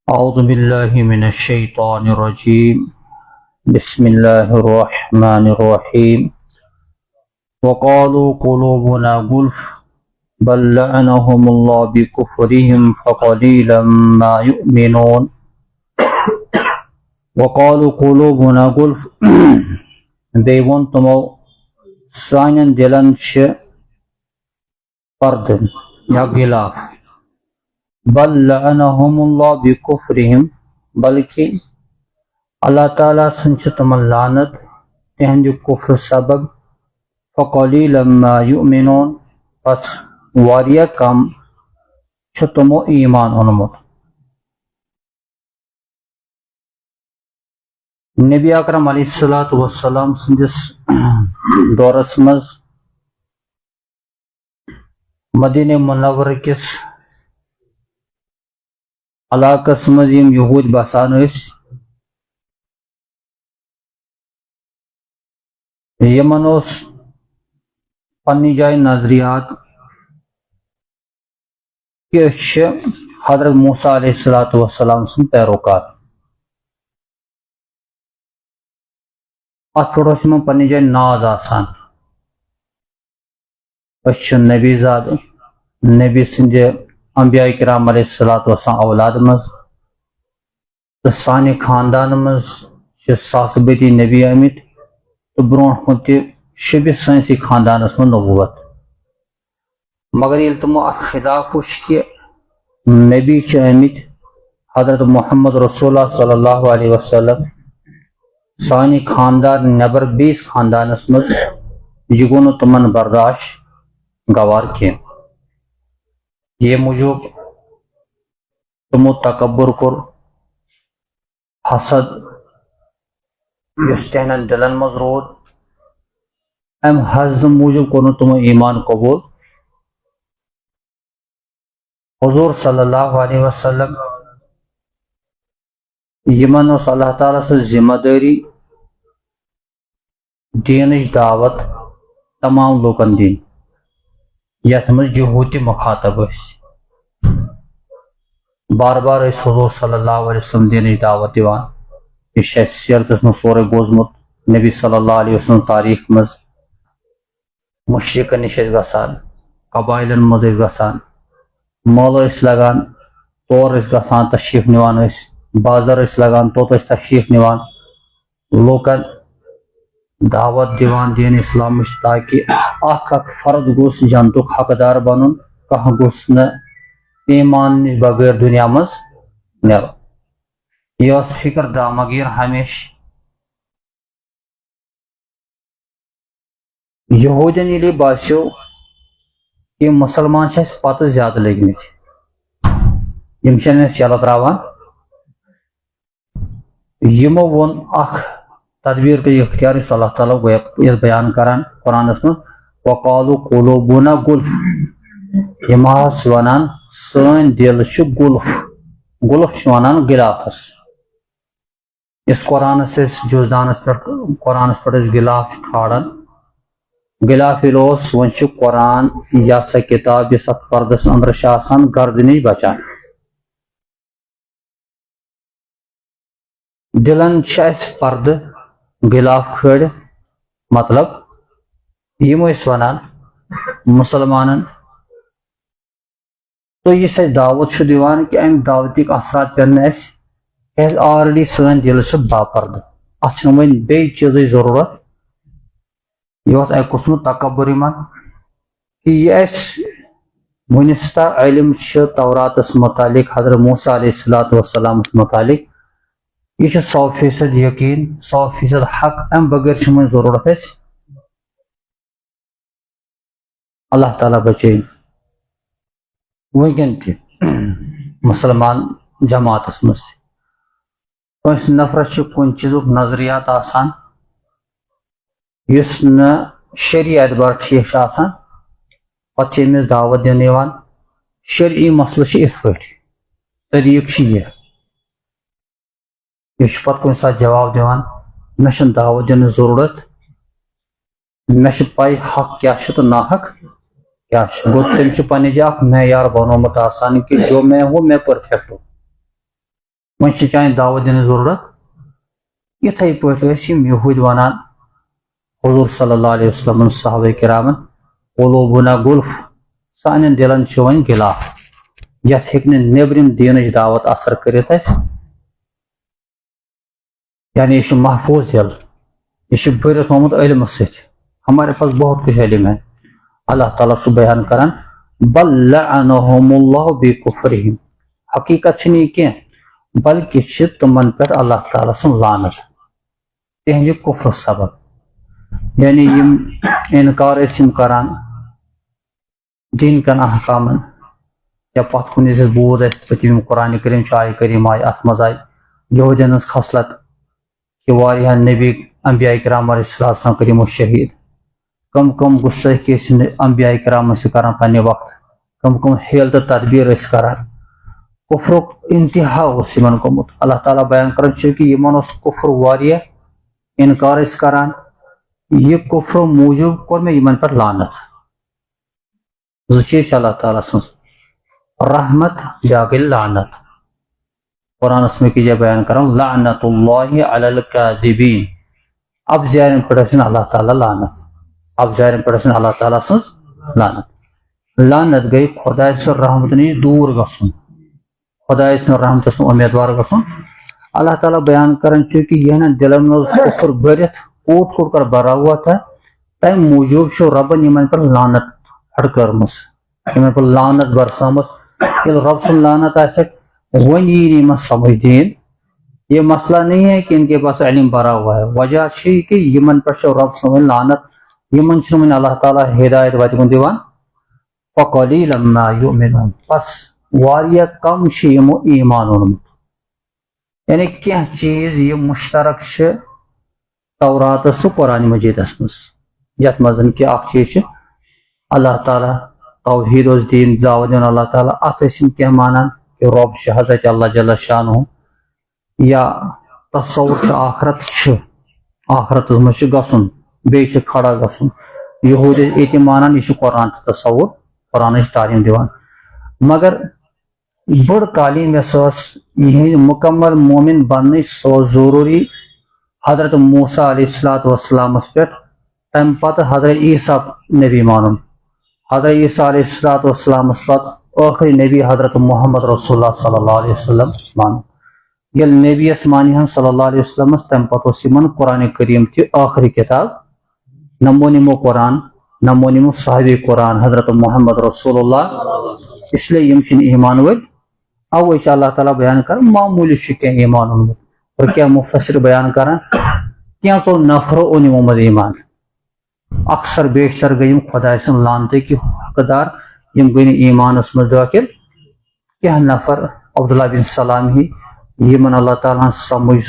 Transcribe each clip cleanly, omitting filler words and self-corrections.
أعوذ بالله من الشيطان الرجيم. بسم الله الرحمن الرحيم. وقالوا قلوبنا غلف بل لعنهم الله بكفرهم فقليلا ما يؤمنون. وقالوا قلوبنا غلف بیٚیہِ ووٚن تِمو سانٮ۪ن دِلن چھِ پردٕ یا غلاف. بل لعنهم الله بكفرهم بلکہ اللہ تعالیٰ سٕنٛز چھِ تِمن لعنت تِہنٛدِ کُفر سبب. فقلیلا ما یؤمنون پس واریاہ کم چھُ تِمو ایمان اوٚنمُت. نبی اکرم علیہ الصلوۃ والسلام سٕنٛدِس دورس منٛز مدینہ منورہ کِس علاقس منٛز یِم یہوٗدۍ بسان ٲسۍ یِمن اوس پننہِ جایہِ نظریات کہِ أسۍ چھِ حضرت موسیٰ علیہ الصلوۃ والسلام سٕنٛدۍ پیروکار. اتھ پٮ۪ٹھ اوس یِمن پننہِ جایہِ ناز آسان. أسۍ چھِ نبی زاد نبی سٕنٛدِ انبیاء کرام علیہ الصلوۃ والسلام اولاد منٛز تہٕ سانہِ خاندان منٛز چھِ ساسہٕ بٔدی نبی آمٕتۍ تہٕ برونٛٹھ کُن تہِ شوٗبہِ سٲنسٕے خاندانس منٛز نبوت. مگر ییٚلہِ تِمو اتھ خلاف وُچھ کہِ نبی چھِ آمٕتۍ حضرت محمد رسول اللہ صلی اللہ علیہ وسلم سانہِ خاندان نٮ۪بر بیٚیِس خاندانس منٛز، یہِ گوٚو نہٕ تِمن برداشت گوار کینٛہہ. ییٚمہِ موٗجوٗب تِمو تکبر کوٚر، حسد یُس تِہنٛدٮ۪ن دِلن منٛز روٗد، امہِ حسدٕ موٗجوٗب کوٚر نہٕ تِمو ایمان قبوٗل. حضوٗر صلی اللہ علیہ وسلم یِمن اوس اللہ تعالیٰ سٕنٛز ذمہٕ دٲری دیٖنٕچ دعوت تمام لوٗکن دِنۍ، یتھ منٛز یہوٗد تہِ مُخاطب ٲسۍ. بار بار ٲسۍ حضوٗر صلی اللہ علیہ وسلم دیٖنٕچ دعوت دِوان. یہِ چھُ اَسہِ سیرتس منٛز سورُے بوٗزمُت. نبی صلی اللہ علیہ وسلم تاریٖخ منٛز مُشرِقن نِش ٲسۍ گژھان، قبٲیلن منٛز ٲسۍ گژھان، مٲلہٕ ٲسۍ لگان تور ٲسۍ گژھان، تشریٖف نِوان ٲسۍ، بازر ٲسۍ لگان توٚت ٲسۍ تشریٖف نِوان، لوٗکن دعوت دِوان دین اسلامٕچ، تاکہِ اکھ اکھ فرد گوٚژھ جنتُک حقدار بنُن، کانٛہہ گوٚژھ نہٕ ایمان نِش بغٲر دُنیا منٛز نیرُن. یہِ ٲس فکر دامگیٖر ہمیشہِ. یہوٗدٮ۪ن ییٚلہِ یہِ باسیو کہِ مُسلمان چھِ اَسہِ پتہٕ زیادٕ لٔگمٕتۍ، یِم چھِنہٕ اَسہِ یَلہٕ تراوان، یِمو ووٚن اکھ تدبیٖر تہٕ اختیار یُس اللہ تعالیٰ یتھ بیان کران قرآنس منٛز. وقالوا قلوبنا غلف، یِم ٲسۍ ونان سٲنۍ دِل چھِ غلف. غلف چھِ ونان غلافس. یُس قرآنس أسۍ جوزدانس پٮ۪ٹھ أسۍ غلاف چھِ کھالان، غلاف ییٚلہِ اوس وۄنۍ چھُ قرآن یہِ ہسا کِتاب یۄس اتھ پردس أنٛدرٕ چھِ آسان گردٕ نِش بچان. دِلن چھِ اَسہِ پردٕ غلاف کھٲلِتھ، مطلب یِم ٲسۍ ونان مُسلمانن تُہۍ یُس اَسہِ دعوت چھُ دِوان کہِ امہِ دعوتٕکۍ اثرات پٮ۪ن نہٕ اَسہِ، کیٛازِ آلریڈی سٲنۍ دِل چھِ باپردٕ، اتھ چھُنہٕ وۄنۍ بیٚیہِ چیٖزٕچ ضروٗرت. یہِ اوس اکہِ قٕسمُک تکبر یِمن کہِ یہِ اَسہِ وُنِس تام علم چھُ توراتس متعلق، حضرت موسیٰ علیہ الصلوۃ والسلامس متعلق، یہِ چھُ 100% یقیٖن، 100% حق. امہِ بغٲر چھُنہٕ وۄنۍ ضروٗرت اَسہِ. اللہ تعالیٰ بچٲیِن. وٕنکٮ۪ن تہِ مُسلمان جماعتس منٛز تہِ کٲنٛسہِ نفرس چھُ کُنہِ چیٖزُک نظریات آسان یُس نہٕ شرعی اعتبار ٹھیٖک چھُ آسان، پتہٕ چھِ أمِس دعوت دِنہٕ یِوان. شرعی مسلہٕ چھِ یِتھ پٲٹھۍ، طریٖقہٕ چھِ یہِ چھُ پتہٕ کُنہِ ساتہٕ جواب دِوان مےٚ چھنہٕ دعوت دِنٕچ ضروٗرت، مےٚ چھِ پاے حق کیٛاہ چھُ تہٕ ناحق کیٛاہ چھُ. گوٚو تٔمۍ چھُ پننہِ جایہِ اکھ معیار بنومُت آسان کہِ جو میں ہوں میں پرفیکٹ ہوں. وۄنۍ چھِ چانہِ دعوت دِنٕچ ضروٗرت یِتھَے پٲٹھۍ ٲسۍ یِم یہوٗدۍ وَنان حضوٗر صلی اللہ علیہ وسلمن صحابہ کرامن قلوٗبُنا گُلف سانٮ۪ن دِلن چھِ وۄنۍ غِلاف یتھ ہیٚکہِ نہٕ نیٚبرِم دیٖنٕچ دعوت اثر کٔرِتھ اَسہِ یعنی یہ محفوظ دل یہ بھرت ہومت علم سۭتۍ ہمارے پاس بہت کچھ علم ہے اللہ تعالیٰ چھُ بیان کران بل لعنہم اللہ بکفرہم حقیقت چھنہٕ یہِ کینٛہہ بلکہ چھِ تِمن پٮ۪ٹھ اللہ تعالیٰ سٕنٛز لعنت تِہنٛدِ کفر سبب یعنی یِم انکار ٲسۍ یِم کران دین کٮ۪ن احکامن یا پتھ کُن یُس اَسہِ بوٗز اَسہِ پٔتِم قرآنِ کریم چھُ آیہِ کریم آیہِ اتھ منٛز آیہِ یہوٗدین ہٕنٛز خصلت کہ واریاہن نبی انبیاء کرام علیہ السلام کریمو شہید کم گستٲخی ٲسۍ انبیاء کرام ٲسۍ کران پننہِ وقت کم حیل تہٕ تدبیر ٲسۍ کران کفرُک انتہا اوس یِمن گوٚمُت اللہ تعالیٰ بیان کران چھُ کہ یِمن اوس کفر واریاہ انکار ٲسۍ کران یہ کفر موٗجوٗب کوٚر مےٚ یِمن پٮ۪ٹھ لعنت زٕ چیٖز چھِ اللہ تعالیٰ سٕنٛز رحمت بیاکھ گٔے لعنت قرآنس میں کیجیے بیان کران لعنت اللہ علی الکاذبین اب زیارن پٮ۪ٹھ ٲسِن اللہ تعالیٰ لعنت اب زیارن پٮ۪ٹھ ٲسِن اللہ تعالیٰ سٕنٛز لعنت گٔے خۄداے سٕنٛز رحمت نِش دوٗر گژھُن خۄداے سٕنٛز رحمتس سُنٛد اُمیدوار گژھُن اللہ تعالیٰ بیان کران چھُ کہ یہنٛدٮ۪ن دلن منٛز کفر بٔرِتھ کوٗت کوٗت کر بھرا ہوا تھا تمہِ موٗجوٗب چھُ رۄبن یِمن پٮ۪ٹھ لعنت ہڑکٲرمٕژ یِمن پٮ۪ٹھ لعنت برسٲمٕژ ییٚلہِ رۄب سُنٛد لعنت آسٮ۪کھ وۄنۍ یی نہٕ یِمن سمجھ دین یہ مسئلہ نہیں ہے کہ ان کے پاس علم بھرا ہوا ہے وجہ چھ کہ یمن پٮ۪ٹھ چھُ رب سٕنٛز لعنت یمن چھُنہٕ وۄنۍ اللہ تعالیٰ ہدایت وتہِ کُن دِوان فقلیلا ما یؤمنون بس واریاہ کم چھِ یمو ایمان اوٚنمُت یعنی کینٛہہ چیٖز یِم مشترک چھِ توراتس تہٕ قرآن مجیدس منٛز یتھ منٛز کہ اکھ چیٖز چھِ اللہ تعالیٰ توحید اوس دین دعوت دِوان اللہ تعالیٰ اتھ ٲسۍ یِم کینٛہہ مانان کہ رب چھُ حضرت اللہ جل شانہ یا تصور چھُ آخرتس منٛز چھُ گژھُن بیٚیہِ چھُ کھڑا گژھُن یہوٗد ٲسۍ ییٚتہِ مانان یہِ چھُ قرآن تہٕ تصور قرآنٕچ تعلیٖم دِوان مگر بٔڑ تعلیٖم یۄس ٲس یِہنٛدۍ مکمل مومن بننٕچ سۄ ٲس ضروٗری حضرت موسیٰ علیہ الصلوۃ والسلامس پٮ۪ٹھ تمہِ پتہٕ حضرت عیسیٰ نبی مانُن حضرت عیسیٰ علیہ الصلوۃ والسلامس پتہٕ ٲخری نبی حضرت محمد رسول اللہ صلی اللہ علیہ وسلم مانُن ییٚلہِ نبی یس مانہن صلی اللہ علیہ وسلمس تمہِ پتہٕ اوس یِمن قرآنِ کریم تہِ ٲخری کِتاب نہ مونِمو قرآن نہ مونِمو صاحبِ قرآن حضرت محمد رسول اللہ اس لیے یِم چھِنہٕ ایمان وٲلۍ اوے چھُ اللہ تعالیٰ بیان کران معموٗلی چھُ کینٛہہ ایمان اوٚنمُت اور کینٛہہ مُفسر بیان کران کینٛژو نفرو اوٚن یِمو منٛز ایمان اکثر بیشتر گٔے یِم خۄداے سٕنٛز لعنتٕکۍ حقدار یِم گٔے نہٕ ایمانس منٛز دٲخل کینٛہہ نفر عبداللہ بن سلام ہی یمن اللہ تعالیٰ سمجھ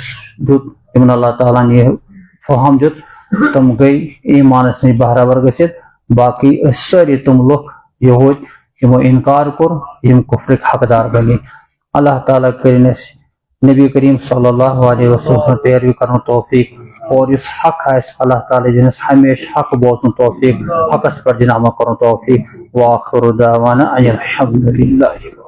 دیُت یمن اللہ تعالیٰ یہ فہم دیُت تم گٔے ایمانس نِش بہرابر گٔژھِتھ باقٕے ٲسۍ سٲری تِم لُکھ یہوٗدۍ یمو انکار کوٚر یِم کفرٕکۍ حقدار بنے اللہ تعالیٰ کٔرِنۍ اَسہِ نبی کریم صلی اللہ علیہ وسلم سٕنٛز پیروی کرنُک توفیق اور یُس حق آسہِ اللہ تعالیٰ دِنۍ اَسہِ ہمیشہ حق بوزنُک توفیق حقس پٮ۪ٹھ دِنۍ عمل کرنُک توفیق وآخر دعوانا ان الحمد للہ